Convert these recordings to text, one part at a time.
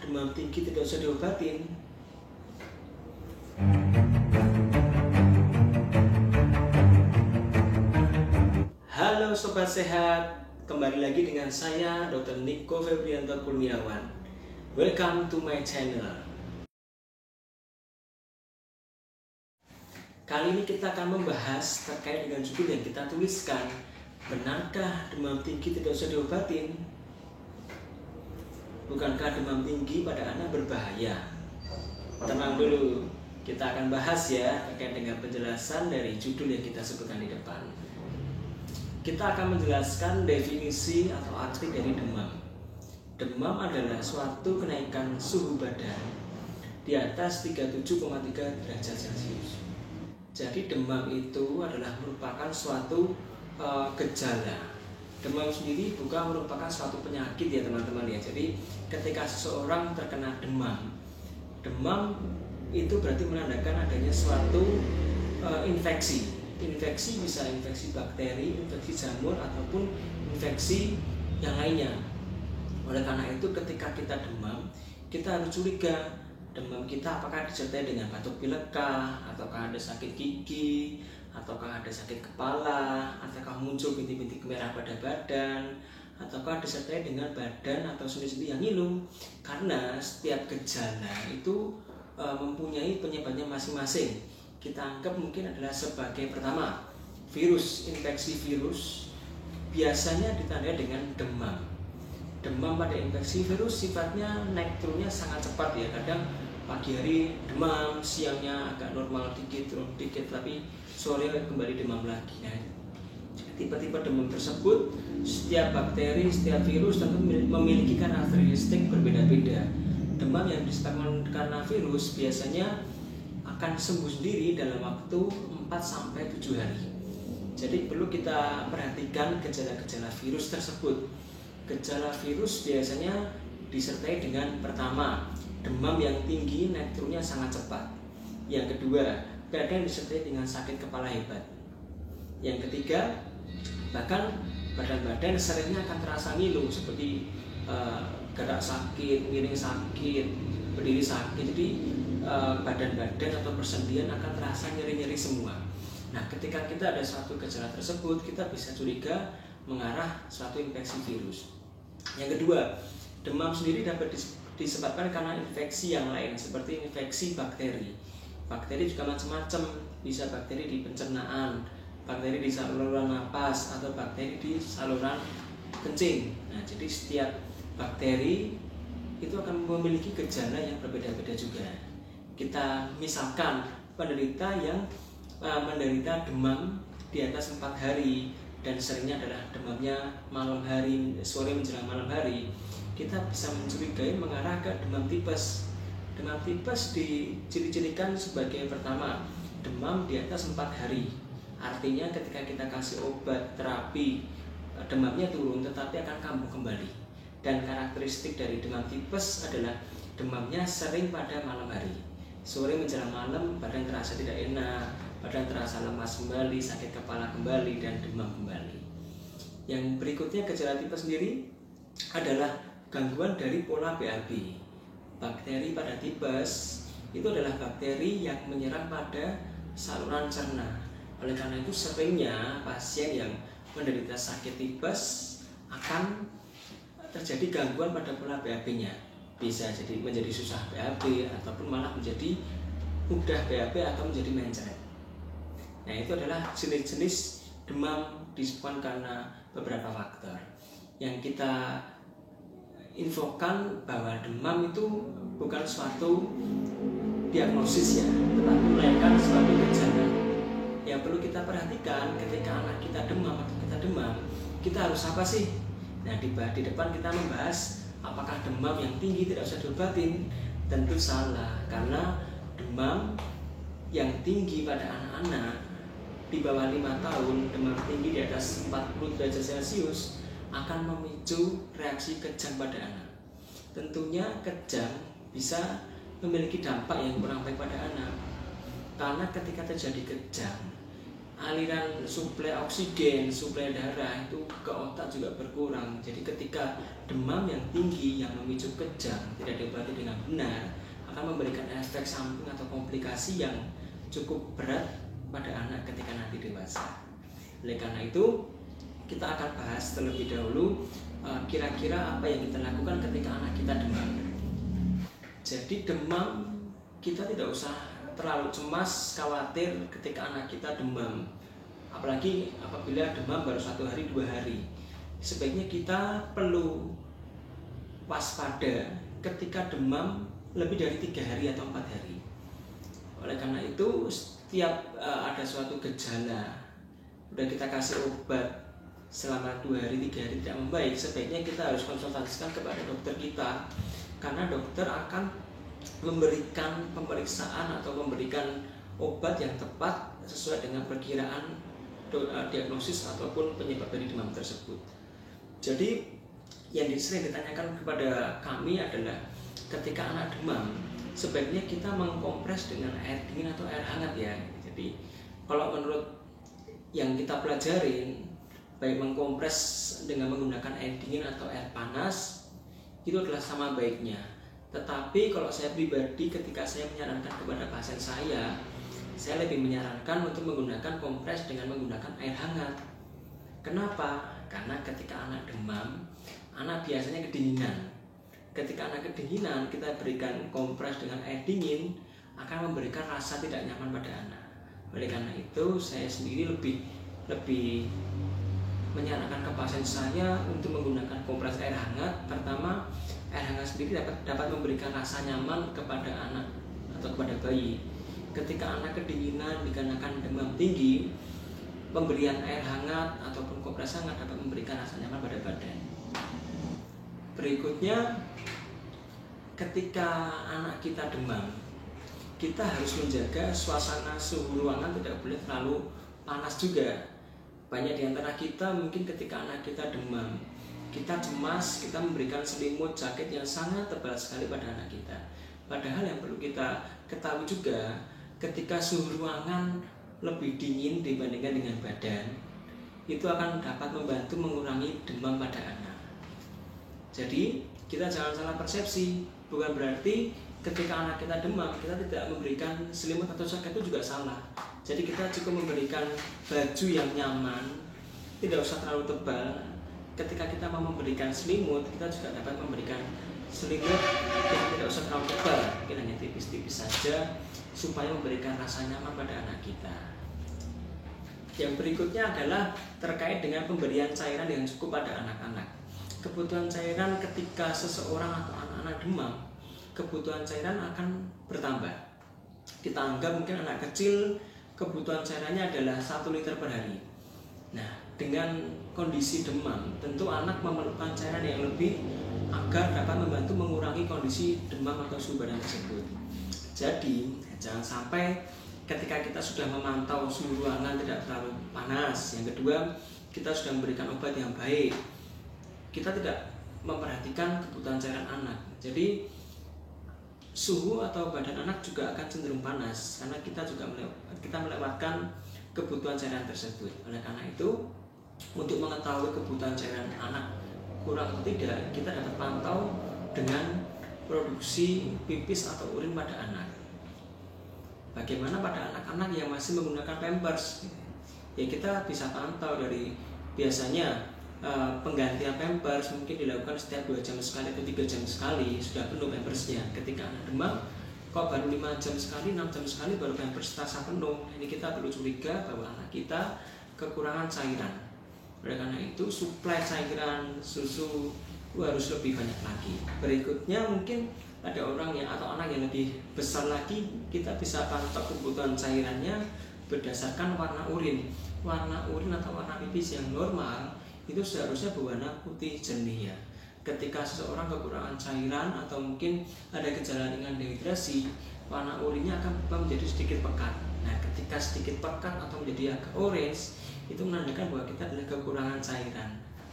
demam tinggi tidak usah diobatin? Halo Sobat Sehat, kembali lagi dengan saya Dr. Niko Febrianto Kurniawan. Welcome to my channel. Kali ini kita akan membahas terkait dengan judul yang kita tuliskan, benarkah demam tinggi tidak usah diobatin? Bukankah demam tinggi pada anak berbahaya? Tenang dulu, kita akan bahas ya terkait dengan penjelasan dari judul yang kita sebutkan di depan. Kita akan menjelaskan definisi atau arti dari demam. Demam adalah suatu kenaikan suhu badan di atas 37,3 derajat Celcius. Jadi demam itu adalah merupakan suatu gejala. Demam sendiri bukan merupakan suatu penyakit ya teman-teman ya. Jadi ketika seseorang terkena demam itu berarti menandakan adanya suatu infeksi. Infeksi bisa infeksi bakteri, infeksi jamur ataupun infeksi yang lainnya. Oleh karena itu ketika kita demam, kita harus curiga demam kita apakah disertai dengan batuk pilek kah, ataukah ada sakit gigi, ataukah ada sakit kepala, ataukah muncul bintik-bintik merah pada badan, ataukah disertai dengan badan atau sendi-sendi yang ngilu. Karena setiap gejala itu mempunyai penyebabnya masing-masing. Kita anggap mungkin adalah sebagai pertama, virus, infeksi virus biasanya ditandai dengan demam. Demam pada infeksi virus sifatnya naik turunnya sangat cepat ya. Kadang pagi hari demam, siangnya agak normal dikit, turun dikit, tapi sore kembali demam lagi. Nah, tipe-tipe demam tersebut, setiap bakteri, setiap virus tentu memiliki karakteristik berbeda-beda. Demam yang disebabkan karena virus biasanya akan sembuh sendiri dalam waktu 4-7 hari. Jadi perlu kita perhatikan gejala-gejala virus tersebut. Gejala virus biasanya disertai dengan pertama, demam yang tinggi, naik turunnya sangat cepat. Yang kedua, kadang disertai dengan sakit kepala hebat. Yang ketiga, bahkan badan-badan seringnya akan terasa ngilu seperti gerak sakit, miring sakit, berdiri sakit. Jadi badan-badan atau persendian akan terasa nyeri-nyeri semua. Nah, ketika kita ada suatu gejala tersebut, kita bisa curiga mengarah suatu infeksi virus. Yang kedua, demam sendiri dapat disebabkan karena infeksi yang lain seperti infeksi bakteri. Bakteri juga macam-macam, bisa bakteri di pencernaan, bakteri di saluran napas, atau bakteri di saluran kencing. Nah, jadi setiap bakteri itu akan memiliki gejala yang berbeda-beda juga. Kita misalkan penderita yang menderita demam di atas 4 hari dan seringnya adalah demamnya malam hari, sore menjelang malam hari, kita bisa mencurigai mengarah ke demam tipes. Demam tipes diciri-cirikan sebagai pertama, demam di atas 4 hari. Artinya ketika kita kasih obat terapi, demamnya turun tetapi akan kambuh kembali. Dan karakteristik dari demam tipes adalah demamnya sering pada malam hari. Sore menjelang malam badan terasa tidak enak, badan terasa lemas kembali, sakit kepala kembali, dan demam kembali. Yang berikutnya gejala tipes sendiri adalah gangguan dari pola BAB. Bakteri pada tipes itu adalah bakteri yang menyerang pada saluran cerna. Oleh karena itu seringnya pasien yang menderita sakit tipes akan terjadi gangguan pada pola BAB-nya. Bisa jadi menjadi susah BAB ataupun malah menjadi mudah BAB atau menjadi mencret. Nah, itu adalah jenis-jenis demam disebabkan karena beberapa faktor. Yang kita infokan bahwa demam itu bukan suatu diagnosis ya, tetapi melainkan suatu gejala. Yang perlu kita perhatikan ketika anak kita demam atau kita demam, kita harus apa sih? Nah, di depan kita membahas apakah demam yang tinggi tidak usah diobatin. Tentu salah, karena demam yang tinggi pada anak-anak di bawah 5 tahun, demam tinggi di atas 40 derajat Celcius akan memicu reaksi kejang pada anak. Tentunya kejang bisa memiliki dampak yang kurang baik pada anak, karena ketika terjadi kejang, aliran suplai oksigen, suplai darah itu ke otak juga berkurang. Jadi ketika demam yang tinggi yang memicu kejang tidak diobati dengan benar akan memberikan efek samping atau komplikasi yang cukup berat pada anak ketika nanti dewasa. Oleh karena itu kita akan bahas terlebih dahulu kira-kira apa yang kita lakukan ketika anak kita demam. Jadi demam kita tidak usah terlalu cemas, khawatir ketika anak kita demam. Apalagi apabila demam baru 1 hari 2 hari. Sebaiknya kita perlu waspada ketika demam lebih dari 3 hari atau 4 hari. Oleh karena itu setiap ada suatu gejala, udah kita kasih obat selama 2 hari 3 hari tidak membaik, sebaiknya kita harus konsultasikan kepada dokter kita. Karena dokter akan memberikan pemeriksaan atau memberikan obat yang tepat sesuai dengan perkiraan diagnosis ataupun penyebab dari demam tersebut. Jadi yang sering ditanyakan kepada kami adalah ketika anak demam sebaiknya kita mengkompres dengan air dingin atau air hangat ya. Jadi kalau menurut yang kita pelajarin, baik mengkompres dengan menggunakan air dingin atau air panas itu adalah sama baiknya. Tetapi kalau saya pribadi ketika saya menyarankan kepada pasien saya lebih menyarankan untuk menggunakan kompres dengan menggunakan air hangat. Kenapa? Karena ketika anak demam, anak biasanya kedinginan. Ketika anak kedinginan, kita berikan kompres dengan air dingin akan memberikan rasa tidak nyaman pada anak. Oleh karena itu saya sendiri lebih menyarankan ke pasien saya untuk menggunakan kompres air hangat. Pertama, air hangat sendiri dapat memberikan rasa nyaman kepada anak atau kepada bayi. Ketika anak kedinginan dikarenakan demam tinggi, pemberian air hangat ataupun kompres hangat dapat memberikan rasa nyaman pada badan. Berikutnya, ketika anak kita demam, kita harus menjaga suasana suhu ruangan tidak boleh terlalu panas juga. Banyak di antara kita mungkin ketika anak kita demam, kita cemas, kita memberikan selimut, jaket yang sangat tebal sekali pada anak kita. Padahal yang perlu kita ketahui juga, ketika suhu ruangan lebih dingin dibandingkan dengan badan, itu akan dapat membantu mengurangi demam pada anak. Jadi kita jangan salah persepsi, bukan berarti ketika anak kita demam kita tidak memberikan selimut atau jaket, itu juga salah. Jadi kita cukup memberikan baju yang nyaman, tidak usah terlalu tebal. Ketika kita mau memberikan selimut, kita juga dapat memberikan selimut yang tidak usah terlalu tebal, mungkin hanya tipis-tipis saja, supaya memberikan rasa nyaman pada anak kita. Yang berikutnya adalah terkait dengan pemberian cairan yang cukup pada anak-anak. Kebutuhan cairan ketika seseorang atau anak-anak demam, kebutuhan cairan akan bertambah. Kita anggap mungkin anak kecil kebutuhan cairannya adalah 1 liter per hari. Nah, dengan kondisi demam, tentu anak memerlukan cairan yang lebih agar dapat membantu mengurangi kondisi demam atau suhu badan tersebut. Jadi, jangan sampai ketika kita sudah memantau suhu ruangan tidak terlalu panas, yang kedua, kita sudah memberikan obat yang baik, kita tidak memperhatikan kebutuhan cairan anak. Jadi, suhu atau badan anak juga akan cenderung panas karena kita melewatkan kebutuhan cairan tersebut. Oleh karena itu, untuk mengetahui kebutuhan cairan anak kurang atau tidak, kita dapat pantau dengan produksi pipis atau urin pada anak. Bagaimana pada anak-anak yang masih menggunakan Pampers? Ya kita bisa pantau dari biasanya penggantian Pampers mungkin dilakukan setiap 2 jam sekali atau 3 jam sekali, sudah penuh Pampersnya. Ketika anak demam, kok baru 5 jam sekali, 6 jam sekali baru Pampers terasa penuh. Ini kita perlu curiga bahwa anak kita kekurangan cairan. Oleh karena itu suplai cairan susu harus lebih banyak lagi. Berikutnya mungkin ada orang yang atau anak yang lebih besar lagi, kita bisa pantau kebutuhan cairannya berdasarkan warna urin. Warna urin atau warna pipis yang normal itu seharusnya berwarna putih jernih ya. Ketika seseorang kekurangan cairan atau mungkin ada gejala ringan dehidrasi, warna urinnya akan berubah menjadi sedikit pekat. Nah, ketika sedikit pekat atau menjadi agak orange, itu menandakan bahwa kita adalah kekurangan cairan.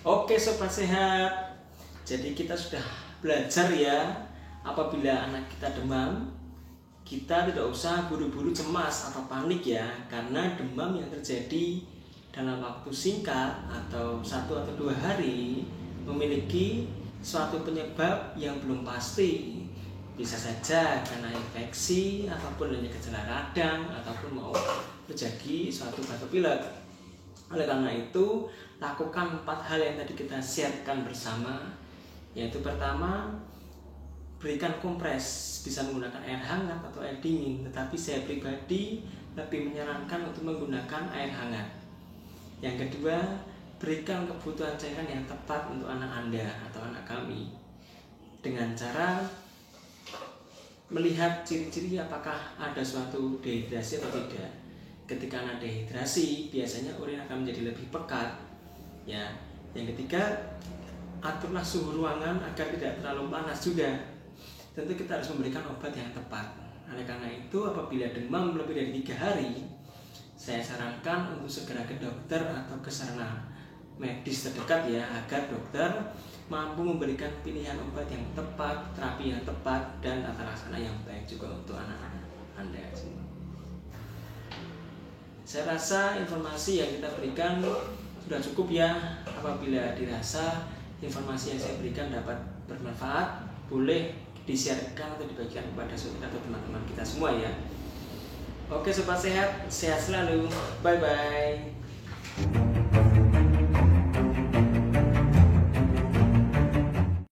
Oke sobat sehat, jadi kita sudah belajar ya, apabila anak kita demam, kita tidak usah buru-buru cemas atau panik ya, karena demam yang terjadi dalam waktu singkat atau 1 atau 2 hari memiliki suatu penyebab yang belum pasti. Bisa saja karena infeksi ataupun hanya gejala radang ataupun mau terjadi suatu batuk pilek. Oleh karena itu, lakukan 4 hal yang tadi kita sharekan bersama, yaitu pertama, berikan kompres, bisa menggunakan air hangat atau air dingin, tetapi saya pribadi lebih menyarankan untuk menggunakan air hangat. Yang kedua, berikan kebutuhan cairan yang tepat untuk anak Anda atau anak kami dengan cara melihat ciri-ciri apakah ada suatu dehidrasi atau tidak. Ketika anak dehidrasi, biasanya urin akan menjadi lebih pekat. Ya, yang ketiga, aturlah suhu ruangan agar tidak terlalu panas juga. Tentu kita harus memberikan obat yang tepat. Oleh karena itu, apabila demam lebih dari 3 hari, saya sarankan untuk segera ke dokter atau ke sarana medis terdekat ya, agar dokter mampu memberikan pilihan obat yang tepat, terapi yang tepat, dan tata laksana yang baik juga untuk anak-anak Anda semua. Saya rasa informasi yang kita berikan sudah cukup ya. Apabila dirasa informasi yang saya berikan dapat bermanfaat, boleh disiarkan atau dibagikan kepada saudara atau teman-teman kita semua ya. Oke sobat sehat, sehat selalu. Bye bye.